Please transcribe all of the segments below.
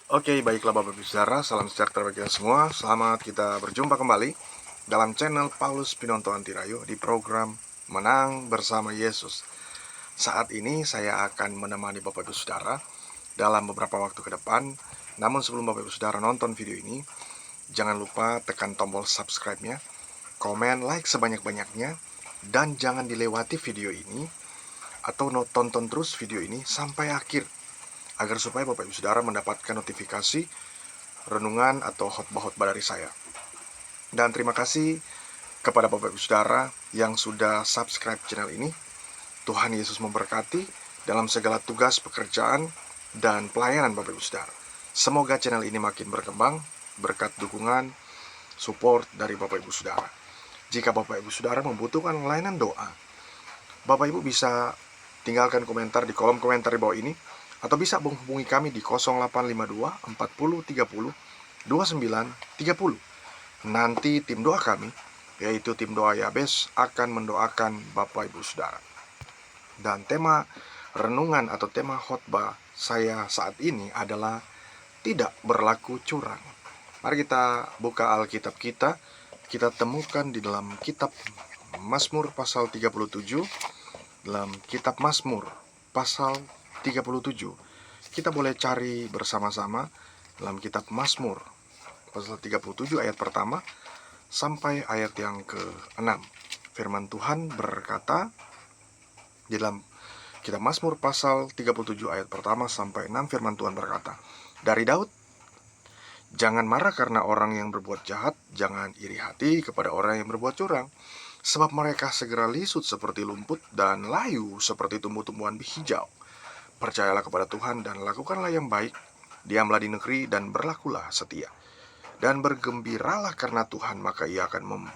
Baiklah Bapak Ibu Saudara, salam sejahtera bagi kita semua. Selamat kita berjumpa kembali dalam channel Paulus Pinonto Antirayo di program Menang Bersama Yesus. Saat ini saya akan menemani Bapak Ibu Saudara dalam beberapa waktu ke depan. Namun sebelum Bapak Ibu Saudara nonton video ini, jangan lupa tekan tombol subscribe-nya, komen, like sebanyak-banyaknya, dan jangan dilewati video ini atau tonton terus video ini sampai akhir, agar supaya Bapak Ibu Saudara mendapatkan notifikasi renungan atau khotbah-khotbah dari saya. Dan terima kasih kepada Bapak Ibu Saudara yang sudah subscribe channel ini. Tuhan Yesus memberkati dalam segala tugas, pekerjaan, dan pelayanan Bapak Ibu Saudara. Semoga channel ini makin berkembang berkat dukungan, support dari Bapak Ibu Saudara. Jika Bapak Ibu Saudara membutuhkan layanan doa, Bapak Ibu bisa tinggalkan komentar di kolom komentar di bawah ini, atau bisa menghubungi kami di 0852 40 30 2930. Nanti tim doa kami, yaitu tim doa Yabes, akan mendoakan Bapak Ibu Saudara. Dan tema renungan atau tema khotbah saya saat ini adalah tidak berlaku curang. Mari kita buka Alkitab kita. Kita temukan di dalam kitab Mazmur pasal 37. Dalam kitab Mazmur pasal 37. Kita boleh cari bersama-sama dalam kitab Mazmur pasal 37 ayat pertama sampai ayat yang ke-6. Firman Tuhan berkata di dalam kitab Mazmur pasal 37 ayat pertama sampai 6, firman Tuhan berkata, dari Daud, jangan marah karena orang yang berbuat jahat, jangan iri hati kepada orang yang berbuat curang, sebab mereka segera lisut seperti lumput dan layu seperti tumbuh-tumbuhan hijau. Percayalah kepada Tuhan dan lakukanlah yang baik, diamlah di negeri dan berlakulah setia. Dan bergembiralah karena Tuhan, maka Ia akan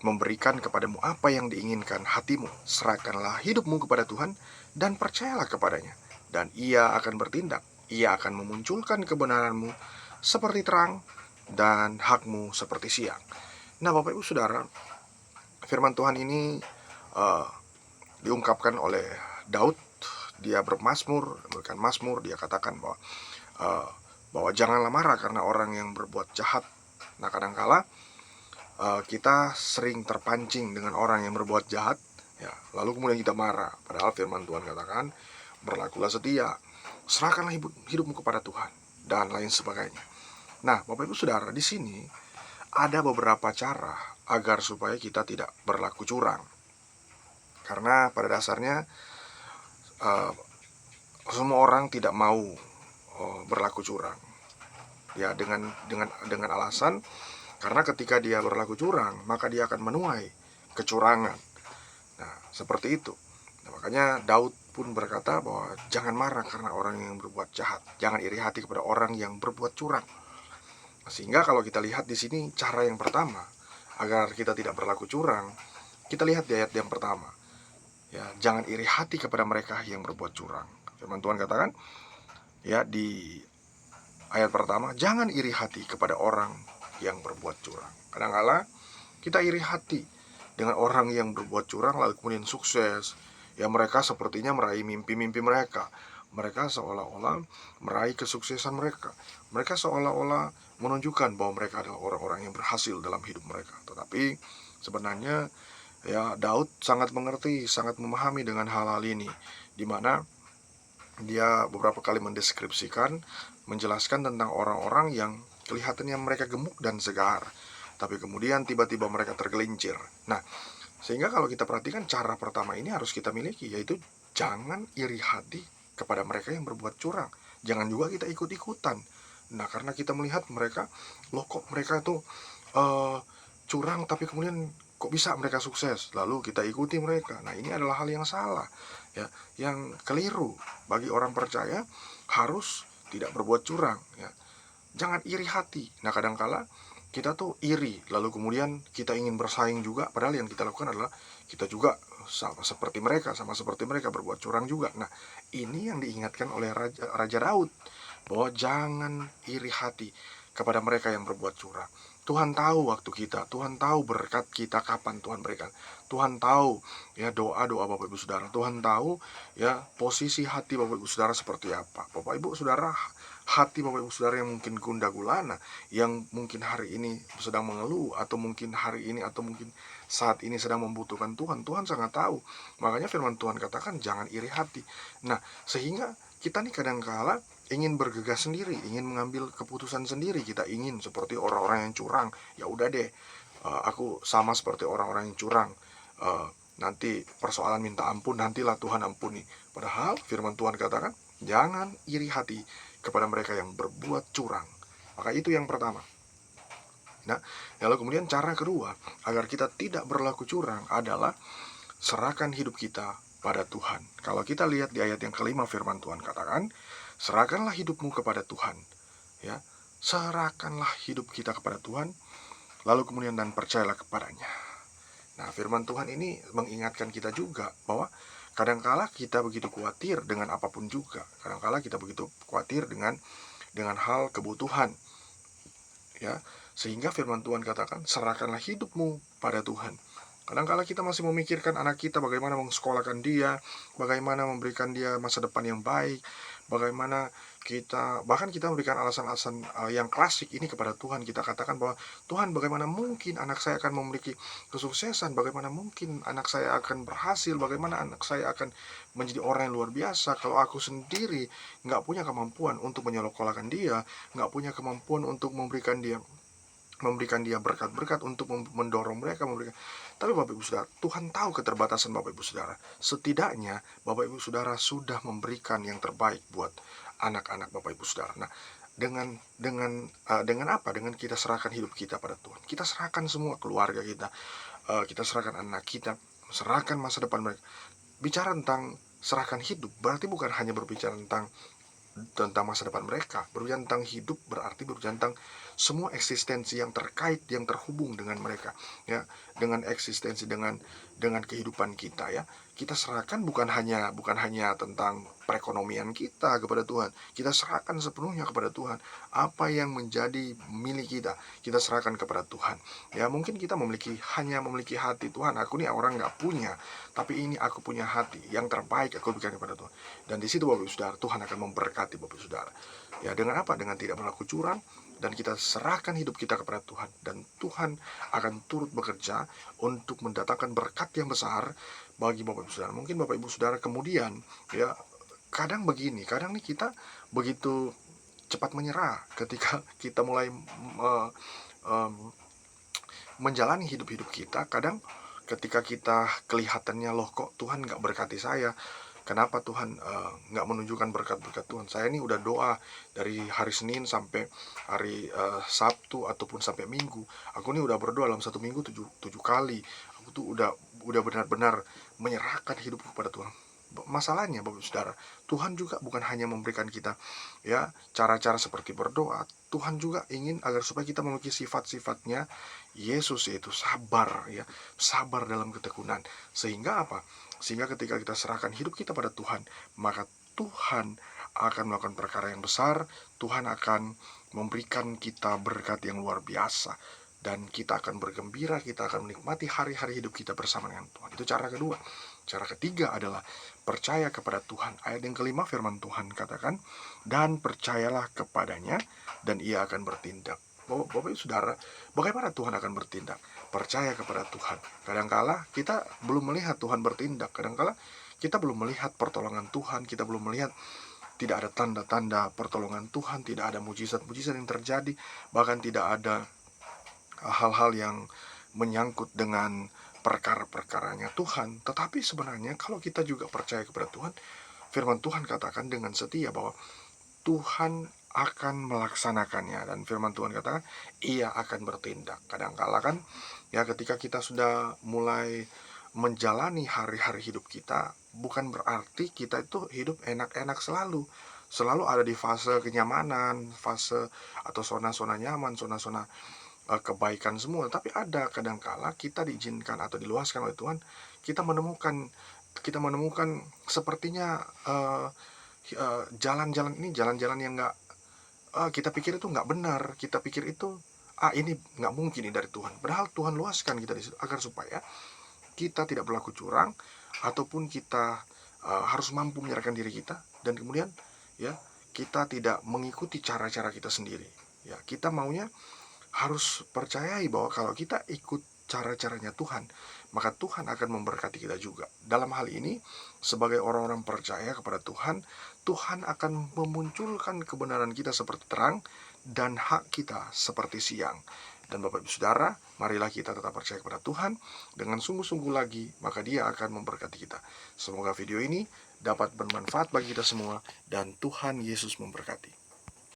memberikan kepadamu apa yang diinginkan hatimu. Serahkanlah hidupmu kepada Tuhan dan percayalah kepadanya, dan Ia akan bertindak. Ia akan memunculkan kebenaranmu seperti terang dan hakmu seperti siang. Nah, Bapak Ibu Saudara, firman Tuhan ini diungkapkan oleh Daud. Dia bermazmur, memberikan mazmur. Dia katakan bahwa janganlah marah karena orang yang berbuat jahat. Nah, kadangkala kita sering terpancing dengan orang yang berbuat jahat, ya, lalu kemudian kita marah. Padahal firman Tuhan katakan, berlakulah setia, serahkanlah hidupmu kepada Tuhan, dan lain sebagainya. Nah, Bapak Ibu Saudara, di sini ada beberapa cara agar supaya kita tidak berlaku curang. Karena pada dasarnya semua orang tidak mau berlaku curang, ya, dengan alasan karena ketika dia berlaku curang maka dia akan menuai kecurangan. Nah, seperti itu. Nah, makanya Daud pun berkata bahwa jangan marah karena orang yang berbuat jahat, jangan iri hati kepada orang yang berbuat curang. Sehingga kalau kita lihat di sini cara yang pertama agar kita tidak berlaku curang, kita lihat di ayat yang pertama. Ya, jangan iri hati kepada mereka yang berbuat curang. Firman Tuhan katakan, ya, di ayat pertama, jangan iri hati kepada orang yang berbuat curang. Kadang-kala kita iri hati dengan orang yang berbuat curang lalu kemudian sukses. Ya, mereka sepertinya meraih mimpi-mimpi mereka. Mereka seolah-olah meraih kesuksesan mereka. Mereka seolah-olah menunjukkan bahwa mereka adalah orang-orang yang berhasil dalam hidup mereka. Tetapi sebenarnya, ya, Daud sangat mengerti, sangat memahami dengan hal-hal ini, di mana dia beberapa kali mendeskripsikan, menjelaskan tentang orang-orang yang kelihatannya mereka gemuk dan segar, tapi kemudian tiba-tiba mereka tergelincir. Nah, sehingga kalau kita perhatikan cara pertama ini harus kita miliki, yaitu jangan iri hati kepada mereka yang berbuat curang. Jangan juga kita ikut-ikutan. Nah, karena kita melihat mereka, loh kok mereka tuh curang, tapi kemudian kok bisa mereka sukses, lalu kita ikuti mereka. Nah, ini adalah hal yang salah, ya, yang keliru. Bagi orang percaya harus tidak berbuat curang, ya. Jangan iri hati. Nah, kadangkala kita tuh iri, lalu kemudian kita ingin bersaing juga, padahal yang kita lakukan adalah kita juga sama seperti mereka berbuat curang juga. Nah, ini yang diingatkan oleh Raja Daud, bahwa jangan iri hati kepada mereka yang berbuat curang. Tuhan tahu waktu kita, Tuhan tahu berkat kita kapan Tuhan berikan. Tuhan tahu, ya, doa-doa Bapak Ibu Saudara. Tuhan tahu, ya, posisi hati Bapak Ibu Saudara seperti apa. Bapak Ibu Saudara hati Bapak Ibu Saudara yang mungkin gundah gulana, yang mungkin hari ini sedang mengeluh, atau mungkin hari ini atau mungkin saat ini sedang membutuhkan Tuhan. Tuhan sangat tahu. Makanya firman Tuhan katakan jangan iri hati. Nah, sehingga kita nih kadang-kala ingin bergegas sendiri, ingin mengambil keputusan sendiri. Kita ingin seperti orang-orang yang curang. Ya udah deh, aku sama seperti orang-orang yang curang. Nanti persoalan minta ampun, nantilah Tuhan ampuni. Padahal firman Tuhan katakan jangan iri hati kepada mereka yang berbuat curang. Maka itu yang pertama. Nah, lalu kemudian cara kedua agar kita tidak berlaku curang adalah serahkan hidup kita pada Tuhan. Kalau kita lihat di ayat yang kelima, firman Tuhan katakan, serahkanlah hidupmu kepada Tuhan. Ya, serahkanlah hidup kita kepada Tuhan, lalu kemudian dan percayalah kepadanya. Nah, firman Tuhan ini mengingatkan kita juga bahwa kadangkala kita begitu khawatir dengan apapun juga. Kadangkala kita begitu khawatir dengan hal kebutuhan. Ya, sehingga firman Tuhan katakan, serahkanlah hidupmu pada Tuhan. Kadangkala kita masih memikirkan anak kita, bagaimana mengsekolahkan dia, bagaimana memberikan dia masa depan yang baik, bagaimana bahkan kita memberikan alasan-alasan yang klasik ini kepada Tuhan. Kita katakan bahwa Tuhan, bagaimana mungkin anak saya akan memiliki kesuksesan, bagaimana mungkin anak saya akan berhasil, bagaimana anak saya akan menjadi orang yang luar biasa kalau aku sendiri nggak punya kemampuan untuk menyekolahkan dia, nggak punya kemampuan untuk memberikan dia berkat-berkat untuk mendorong mereka memberikan. Tapi Bapak Ibu Saudara, Tuhan tahu keterbatasan Bapak Ibu Saudara. Setidaknya Bapak Ibu Saudara sudah memberikan yang terbaik buat anak-anak Bapak Ibu Saudara. Nah, dengan apa? Dengan kita serahkan hidup kita pada Tuhan. Kita serahkan semua keluarga kita, kita serahkan anak kita, serahkan masa depan mereka. Bicara tentang serahkan hidup berarti bukan hanya berbicara tentang masa depan mereka. Berbicara tentang hidup berarti berbicara tentang semua eksistensi yang terkait, yang terhubung dengan mereka, ya, dengan eksistensi, dengan kehidupan kita, ya. Kita serahkan bukan hanya tentang perekonomian kita kepada Tuhan. Kita serahkan sepenuhnya kepada Tuhan. Apa yang menjadi milik kita serahkan kepada Tuhan. Ya, mungkin kita hanya memiliki hati. Tuhan, aku nih orang nggak punya, tapi ini aku punya hati yang terbaik, aku berikan kepada Tuhan. Dan di situ Bapak Ibu Saudara, Tuhan akan memberkati Bapak Ibu Saudara. Ya, dengan apa? Dengan tidak berlaku curang, dan kita serahkan hidup kita kepada Tuhan, dan Tuhan akan turut bekerja untuk mendatangkan berkat yang besar bagi Bapak Ibu Saudara. Mungkin Bapak Ibu Saudara kemudian, ya, kadang nih kita begitu cepat menyerah ketika kita mulai menjalani hidup kita. Kadang ketika kita kelihatannya, loh kok Tuhan nggak berkati saya, kenapa Tuhan nggak menunjukkan berkat-berkat Tuhan. Saya ini udah doa dari hari Senin sampai hari Sabtu ataupun sampai Minggu. Aku ini udah berdoa dalam satu minggu 7 kali. Aku tuh udah benar-benar menyerahkan hidupku kepada Tuhan. Masalahnya Bapak Saudara, Tuhan juga bukan hanya memberikan kita, ya, cara-cara seperti berdoa. Tuhan juga ingin agar supaya kita memiliki sifat-sifatnya Yesus, yaitu sabar, ya, sabar dalam ketekunan. Sehingga apa? Sehingga ketika kita serahkan hidup kita pada Tuhan, maka Tuhan akan melakukan perkara yang besar. Tuhan akan memberikan kita berkat yang luar biasa, dan kita akan bergembira, kita akan menikmati hari-hari hidup kita bersama dengan Tuhan. Itu cara kedua. Cara ketiga adalah percaya kepada Tuhan. Ayat yang kelima firman Tuhan katakan, dan percayalah kepadanya dan ia akan bertindak. Bapak Ibu Saudara, bagaimana Tuhan akan bertindak? Percaya kepada Tuhan. Kadangkala kita belum melihat Tuhan bertindak. Kadangkala kita belum melihat pertolongan Tuhan. Kita belum melihat, tidak ada tanda-tanda pertolongan Tuhan. Tidak ada mujizat-mujizat yang terjadi. Bahkan tidak ada hal-hal yang menyangkut dengan perkara-perkaranya Tuhan. Tetapi sebenarnya kalau kita juga percaya kepada Tuhan, firman Tuhan katakan dengan setia bahwa Tuhan akan melaksanakannya, dan firman Tuhan katakan ia akan bertindak. Kadangkala kan, ya, ketika kita sudah mulai menjalani hari-hari hidup kita, bukan berarti kita itu hidup enak-enak selalu ada di fase kenyamanan, fase atau zona-zona nyaman, zona-zona kebaikan semua. Tapi ada kadangkala kita diizinkan atau diluaskan oleh Tuhan, kita menemukan sepertinya jalan-jalan ini jalan-jalan yang kita pikir itu nggak benar. Kita pikir itu ini nggak mungkin ini dari Tuhan. Padahal Tuhan luaskan kita di situ agar supaya kita tidak berlaku curang, ataupun kita harus mampu menyerahkan diri kita, dan kemudian, ya, kita tidak mengikuti cara-cara kita sendiri. Ya, kita maunya harus percayai bahwa kalau kita ikut cara-caranya Tuhan, maka Tuhan akan memberkati kita juga. Dalam hal ini, sebagai orang-orang percaya kepada Tuhan, Tuhan akan memunculkan kebenaran kita seperti terang dan hak kita seperti siang. Dan Bapak Ibu Saudara, marilah kita tetap percaya kepada Tuhan dengan sungguh-sungguh lagi, maka Dia akan memberkati kita. Semoga video ini dapat bermanfaat bagi kita semua, dan Tuhan Yesus memberkati.